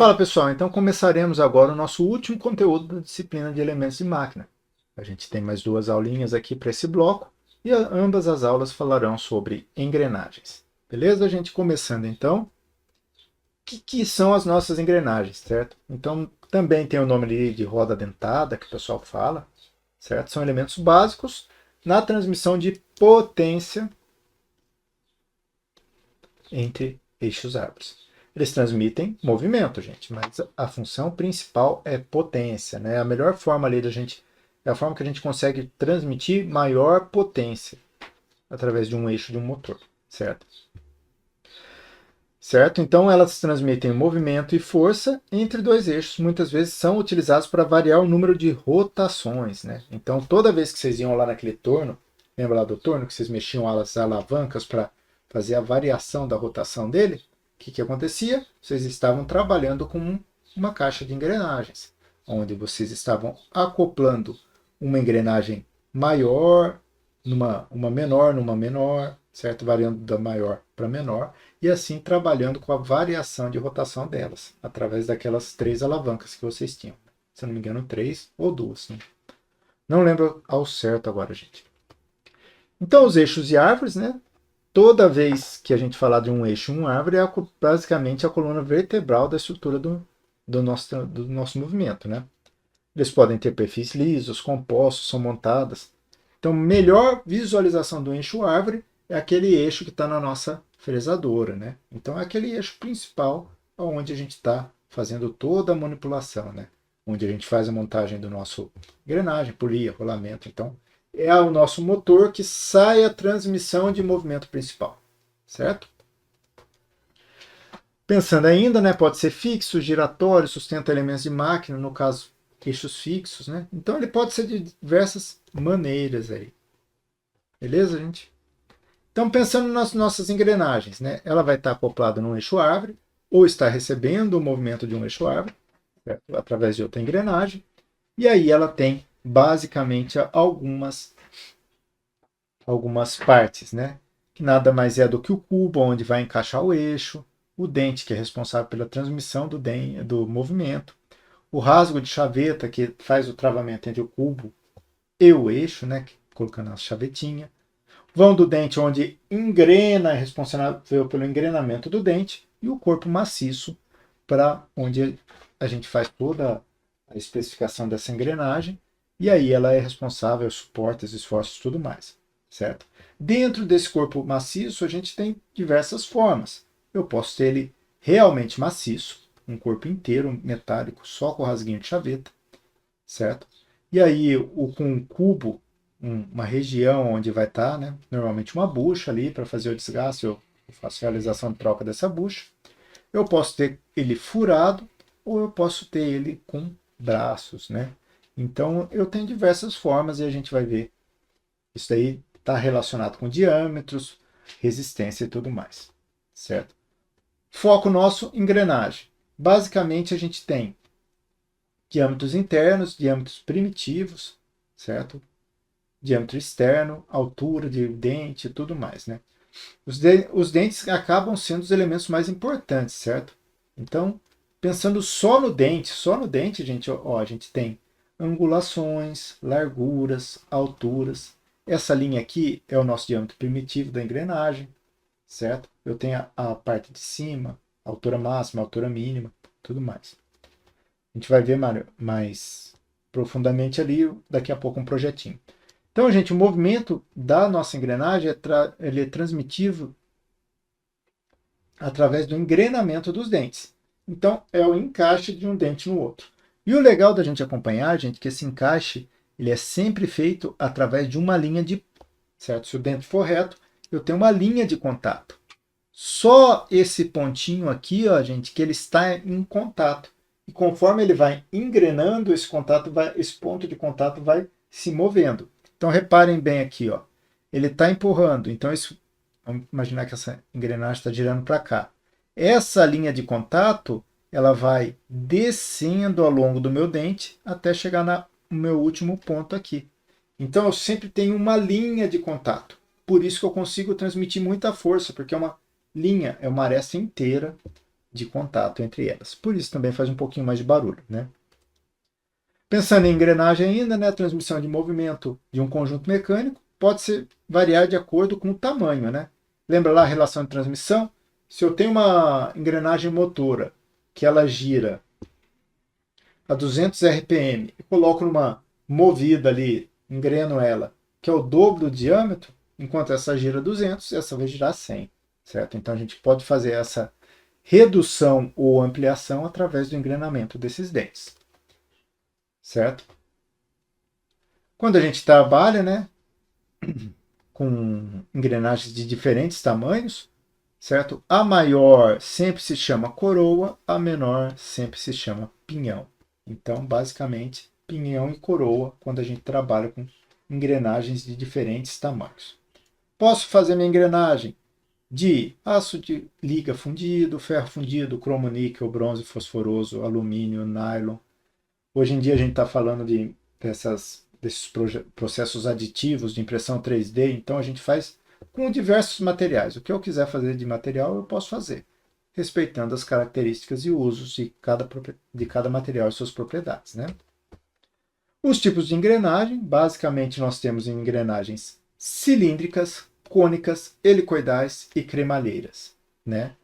Fala pessoal, então começaremos agora o nosso último conteúdo da disciplina de elementos de máquina. A gente tem mais duas aulinhas aqui para esse bloco e ambas as aulas falarão sobre engrenagens. Beleza? A gente começando então. O que são as nossas engrenagens, certo? Então também tem o nome ali de roda dentada que o pessoal fala, certo? São elementos básicos na transmissão de potência entre eixos árvores. Eles transmitem movimento, gente, mas a função principal é potência, né? A melhor forma ali da gente, é a forma que a gente consegue transmitir maior potência através de um eixo de um motor, certo? Certo? Então elas transmitem movimento e força entre dois eixos, muitas vezes são utilizados para variar o número de rotações, né? Então toda vez que vocês iam lá naquele torno, lembra lá do torno que vocês mexiam as alavancas para fazer a variação da rotação dele? O que acontecia? Vocês estavam trabalhando com uma caixa de engrenagens, onde vocês estavam acoplando uma engrenagem maior uma menor numa menor, certo? Variando da maior para menor, e assim trabalhando com a variação de rotação delas, através daquelas três alavancas que vocês tinham. Se não me engano, três ou duas. Né? Não lembro ao certo agora, gente. Então, os eixos de árvores, né? Toda vez que a gente falar de um eixo, uma árvore, é basicamente a coluna vertebral da estrutura do nosso movimento, né? Eles podem ter perfis lisos, compostos, são montadas. Então, melhor visualização do eixo árvore é aquele eixo que está na nossa fresadora, né? Então, é aquele eixo principal onde a gente está fazendo toda a manipulação, né? Onde a gente faz a montagem do nosso engrenagem, polia, rolamento. Então, é o nosso motor que sai a transmissão de movimento principal, certo? Pensando ainda, né, pode ser fixo, giratório, sustenta elementos de máquina, no caso, eixos fixos, né? Então ele pode ser de diversas maneiras aí. Beleza, gente? Então pensando nas nossas engrenagens, né? Ela vai estar acoplada num eixo árvore ou está recebendo o movimento de um eixo árvore, certo? Através de outra engrenagem. E aí ela tem basicamente algumas partes, né? Que nada mais é do que o cubo onde vai encaixar o eixo, o dente que é responsável pela transmissão do movimento, o rasgo de chaveta que faz o travamento entre o cubo e o eixo, né? Colocando a chavetinha. Vão do dente onde engrena, é responsável pelo engrenamento do dente, e o corpo maciço para onde a gente faz toda a especificação dessa engrenagem, e aí ela é responsável, suporta os esforços e tudo mais, certo? Dentro desse corpo maciço, a gente tem diversas formas. Eu posso ter ele realmente maciço, um corpo inteiro metálico, só com rasguinho de chaveta, certo? E aí, com um cubo, uma região onde vai estar, né, normalmente uma bucha ali para fazer o desgaste, eu faço a realização de troca dessa bucha. Eu posso ter ele furado ou eu posso ter ele com braços, né? Então, eu tenho diversas formas e a gente vai ver. Isso daí está relacionado com diâmetros, resistência e tudo mais, certo? Foco nosso, engrenagem. Basicamente, a gente tem diâmetros internos, diâmetros primitivos, certo? Diâmetro externo, altura de dente e tudo mais, né? Os dentes acabam sendo os elementos mais importantes, certo? Então, pensando só no dente, gente, ó, a gente tem angulações, larguras, alturas. Essa linha aqui é o nosso diâmetro primitivo da engrenagem, certo? Eu tenho a parte de cima, altura máxima, altura mínima, tudo mais. A gente vai ver mais profundamente ali daqui a pouco um projetinho. Então, gente, o movimento da nossa engrenagem ele é transmitido através do engrenamento dos dentes. Então, é o encaixe de um dente no outro. E o legal da gente acompanhar, gente, que esse encaixe ele é sempre feito através de uma linha de, certo? Se o dente for reto, eu tenho uma linha de contato. Só esse pontinho aqui, ó, gente, que ele está em contato. E conforme ele vai engrenando, esse ponto de contato vai se movendo. Então reparem bem aqui, ó. Ele está empurrando. Então vamos imaginar que essa engrenagem está girando para cá. Essa linha de contato, ela vai descendo ao longo do meu dente até chegar no meu último ponto aqui. Então eu sempre tenho uma linha de contato. Por isso que eu consigo transmitir muita força, porque é uma linha, é uma aresta inteira de contato entre elas. Por isso também faz um pouquinho mais de barulho, né? Pensando em engrenagem ainda, né, a transmissão de movimento de um conjunto mecânico pode variar de acordo com o tamanho, né? Lembra lá a relação de transmissão? Se eu tenho uma engrenagem motora que ela gira a 200 RPM e coloco numa movida ali, engreno ela, que é o dobro do diâmetro, enquanto essa gira 200, essa vai girar 100, certo? Então a gente pode fazer essa redução ou ampliação através do engrenamento desses dentes, certo? Quando a gente trabalha, né, com engrenagens de diferentes tamanhos, certo? A maior sempre se chama coroa, a menor sempre se chama pinhão. Então, basicamente, pinhão e coroa quando a gente trabalha com engrenagens de diferentes tamanhos. Posso fazer minha engrenagem de aço de liga fundido, ferro fundido, cromo níquel, bronze fosforoso, alumínio, nylon. Hoje em dia a gente está falando desses processos aditivos de impressão 3D, então a gente faz com diversos materiais. O que eu quiser fazer de material eu posso fazer, respeitando as características e usos de cada material e suas propriedades, né? Os tipos de engrenagem, basicamente nós temos engrenagens cilíndricas, cônicas, helicoidais e cremalheiras, né?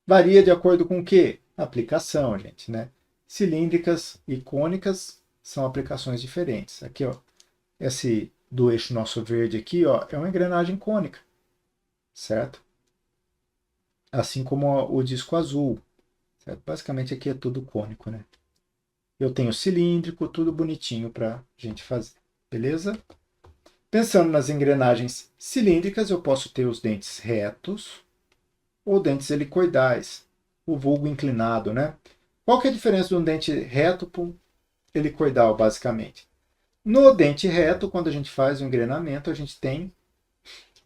Varia de acordo com o quê? Aplicação, gente, né? Cilíndricas e cônicas são aplicações diferentes. Aqui, ó, esse do eixo nosso verde aqui, ó, é uma engrenagem cônica, certo? Assim como o disco azul, certo? Basicamente aqui é tudo cônico, né? Eu tenho cilíndrico, tudo bonitinho para gente fazer, beleza? Pensando nas engrenagens cilíndricas, eu posso ter os dentes retos ou dentes helicoidais, o vulgo inclinado, né? Qual que é a diferença de um dente reto para um helicoidal, basicamente? No dente reto, quando a gente faz o engrenamento, a gente tem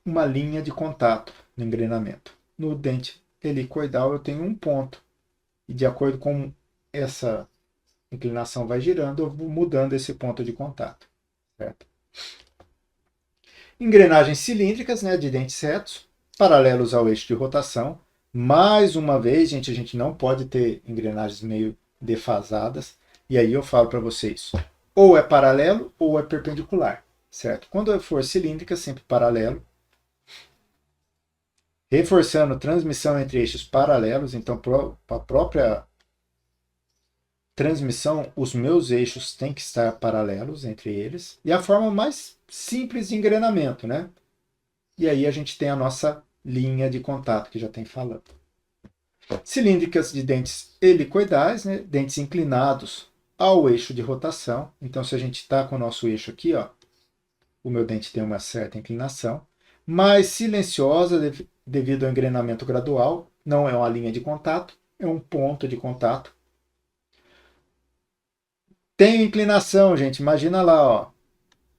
uma linha de contato no engrenamento. No dente helicoidal, eu tenho um ponto. E de acordo com essa inclinação vai girando, eu vou mudando esse ponto de contato, certo? Engrenagens cilíndricas, né, de dentes retos, paralelos ao eixo de rotação. Mais uma vez, gente, a gente não pode ter engrenagens meio defasadas. E aí eu falo para vocês, ou é paralelo ou é perpendicular, certo? Quando for cilíndrica, sempre paralelo. Reforçando transmissão entre eixos paralelos, então para a própria transmissão, os meus eixos têm que estar paralelos entre eles. E a forma mais simples de engrenamento, né? E aí a gente tem a nossa linha de contato, que já tem falando. Cilíndricas de dentes helicoidais, né? Dentes inclinados ao eixo de rotação. Então, se a gente está com o nosso eixo aqui, ó, o meu dente tem uma certa inclinação. Mais silenciosa devido ao engrenamento gradual. Não é uma linha de contato, é um ponto de contato. Tem inclinação, gente. Imagina lá, ó.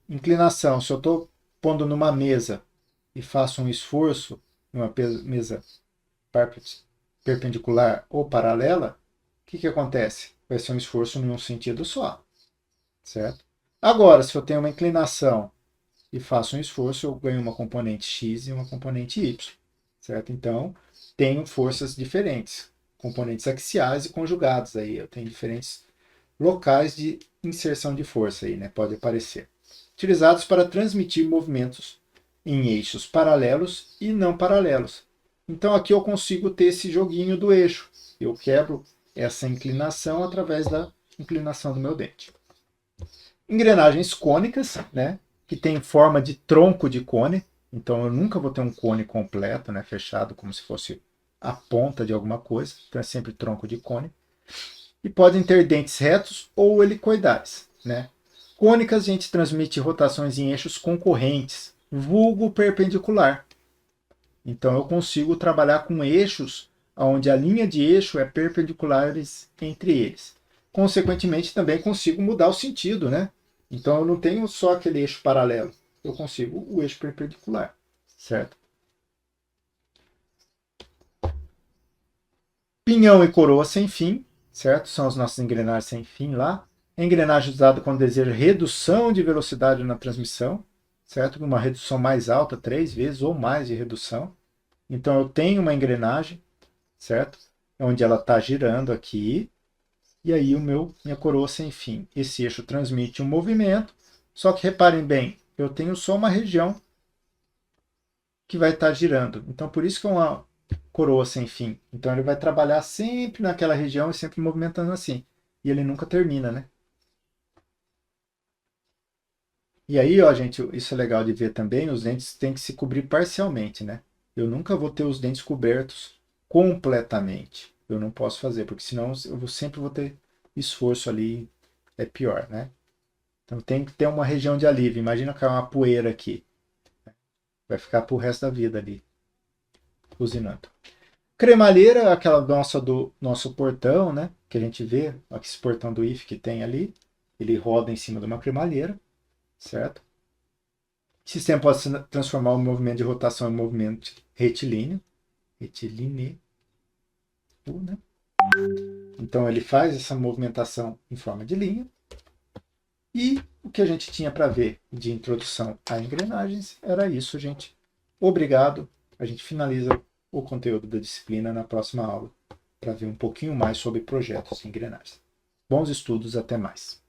Inclinação. Se eu estou pondo numa mesa e faço um esforço numa mesa perpendicular ou paralela, o que acontece? Vai ser um esforço em um sentido só, certo? Agora, se eu tenho uma inclinação e faço um esforço, eu ganho uma componente x e uma componente y, certo? Então, tenho forças diferentes, componentes axiais e conjugados aí. Eu tenho diferentes locais de inserção de força aí, né? Pode aparecer. Utilizados para transmitir movimentos em eixos paralelos e não paralelos. Então aqui eu consigo ter esse joguinho do eixo. Eu quebro essa inclinação através da inclinação do meu dente. Engrenagens cônicas, né? Que tem forma de tronco de cone. Então eu nunca vou ter um cone completo, né? Fechado, como se fosse a ponta de alguma coisa. Então é sempre tronco de cone. E podem ter dentes retos ou helicoidais, né? Cônicas, a gente transmite rotações em eixos concorrentes, vulgo perpendicular. Então eu consigo trabalhar com eixos onde a linha de eixo é perpendiculares entre eles. Consequentemente, também consigo mudar o sentido, né? Então eu não tenho só aquele eixo paralelo, eu consigo o eixo perpendicular, certo? Pinhão e coroa sem fim, certo? São as nossas engrenagens sem fim lá. Engrenagem usada quando deseja redução de velocidade na transmissão, certo? Uma redução mais alta, 3 vezes ou mais de redução. Então eu tenho uma engrenagem, certo? onde ela está girando aqui, e aí minha coroa sem fim. Esse eixo transmite um movimento, só que reparem bem, eu tenho só uma região que vai estar girando. Então, por isso que é uma coroa sem fim. Então, ele vai trabalhar sempre naquela região e sempre movimentando assim. E ele nunca termina, né? E aí, ó, gente, isso é legal de ver também, os dentes têm que se cobrir parcialmente, né? Eu nunca vou ter os dentes cobertos completamente. Eu não posso fazer, porque senão sempre vou ter esforço ali, é pior, né? Então tem que ter uma região de alívio. Imagina cair uma poeira aqui. Vai ficar pro resto da vida ali, usinando. Cremalheira, aquela nossa do nosso portão, né? Que a gente vê, esse portão do IF que tem ali. Ele roda em cima de uma cremalheira, certo? O sistema pode se transformar o movimento de rotação em movimento retilíneo. Retilíneo, né? Então ele faz essa movimentação em forma de linha. E o que a gente tinha para ver de introdução a engrenagens era isso, gente. Obrigado. A gente finaliza o conteúdo da disciplina na próxima aula para ver um pouquinho mais sobre projetos e engrenagens. Bons estudos, até mais.